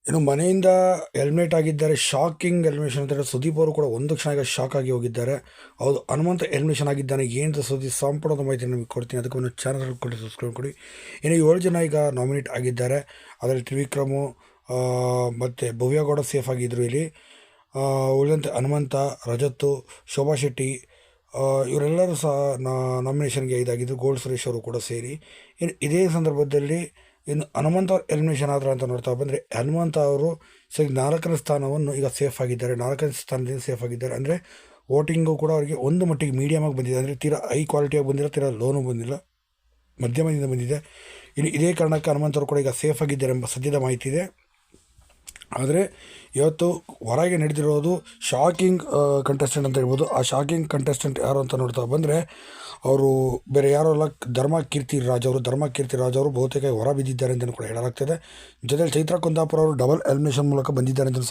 ಇನ್ನು ಮನೆಯಿಂದ ಎಲಿಮಿನೇಟ್ ಆಗಿದ್ದಾರೆ. ಶಾಕಿಂಗ್ ಎಲಿಮಿನೇಷನ್ ಅಂತಾರೆ. ಸುದೀಪ್ ಅವರು ಕೂಡ ಒಂದು ಕ್ಷಣ ಈಗ ಶಾಕ್ ಆಗಿ ಹೋಗಿದ್ದಾರೆ. ಹೌದು, ಹನುಮಂತ ಎಲಿಮಿನೇಷನ್ ಆಗಿದ್ದಾನೆ. ಏನು ಸುದ್ದಿ ಸಂಪೂರ್ಣದ ಮಾಹಿತಿ ನಿಮಗೆ ಕೊಡ್ತೀನಿ. ಅದಕ್ಕೆ ಒಂದು ಚಾನಲ್ ಕೊಡಿ, ಸಬ್ಸ್ಕ್ರೈಬ್ ಕೊಡಿ. ಇನ್ನು 7 ಜನ ಈಗ ನಾಮಿನೇಟ್ ಆಗಿದ್ದಾರೆ. ಅದರಲ್ಲಿ ತ್ರಿವಿಕ್ರಮು ಮತ್ತು ಭವ್ಯಗೌಡ ಸೇಫ್ ಆಗಿದ್ದರು ಇಲ್ಲಿ. ಉಳಿದಂತೆ ಹನುಮಂತ, ರಜತ್ತು, ಶೋಭಾ ಶೆಟ್ಟಿ ಇವರೆಲ್ಲರೂ ಸಹ ನಾಮಿನೇಷನ್ಗೆ ಇದಾಗಿದ್ದರು. ಗೋಲ್ಡ್ ಸುರೇಶ್ ಅವರು ಕೂಡ ಸೇರಿ. ಇನ್ನು ಇದೇ ಸಂದರ್ಭದಲ್ಲಿ ಇನ್ನು ಹನುಮಂತ ಅವ್ರು ಎಲಿಮಿನೇಷನ್ ಆದ್ರೆ ಅಂತ ನೋಡ್ತಾ ಬಂದರೆ, ಹನುಮಂತ ಅವರು ಸರಿ 4ನೇ ಸ್ಥಾನವನ್ನು ಈಗ ಸೇಫ್ ಆಗಿದ್ದಾರೆ. 4ನೇ ಸ್ಥಾನದಿಂದ ಸೇಫ್ ಆಗಿದ್ದಾರೆ. ಅಂದರೆ ವೋಟಿಂಗು ಕೂಡ ಅವರಿಗೆ ಒಂದು ಮಟ್ಟಿಗೆ ಮೀಡಿಯಮಾಗಿ ಬಂದಿದೆ. ಅಂದರೆ ತೀರಾ ಹೈ ಕ್ವಾಲಿಟಿಯಾಗಿ ಬಂದಿಲ್ಲ, ತೀರಾ ಲೋನು ಬಂದಿಲ್ಲ, ಮಧ್ಯಮದಿಂದ ಬಂದಿದೆ. ಇನ್ನು ಇದೇ ಕಾರಣಕ್ಕೆ ಹನುಮಂತವರು ಕೂಡ ಈಗ ಸೇಫ್ ಆಗಿದ್ದಾರೆ ಎಂಬ ಸದ್ಯದ ಮಾಹಿತಿ ಇದೆ. ಆದರೆ ಇವತ್ತು ಹೊರಗೆ ನಡೆದಿರೋದು ಶಾಕಿಂಗ್ ಕಂಟೆಸ್ಟೆಂಟ್ ಅಂತ ಹೇಳ್ಬೋದು. ಆ ಶಾಕಿಂಗ್ ಕಂಟೆಸ್ಟೆಂಟ್ ಯಾರು ಅಂತ ನೋಡ್ತಾ ಬಂದರೆ, ಅವರು ಬೇರೆ ಯಾರೂ ಅಲ್ಲ, ಧರ್ಮ ಕೀರ್ತಿ ರಾಜ್ ಅವರು ಬಹುತೇಕ ಹೊರ ಬಿದ್ದಿದ್ದಾರೆ ಅಂತಲೂ ಕೂಡ ಹೇಳಲಾಗ್ತದೆ. ಜೊತೆಲಿ ಚೈತ್ರ ಕುಂದಾಪುರ ಅವರು ಡಬಲ್ ಎಲಿಮಿನೇಷನ್ ಮೂಲಕ ಬಂದಿದ್ದಾರೆ ಅಂತ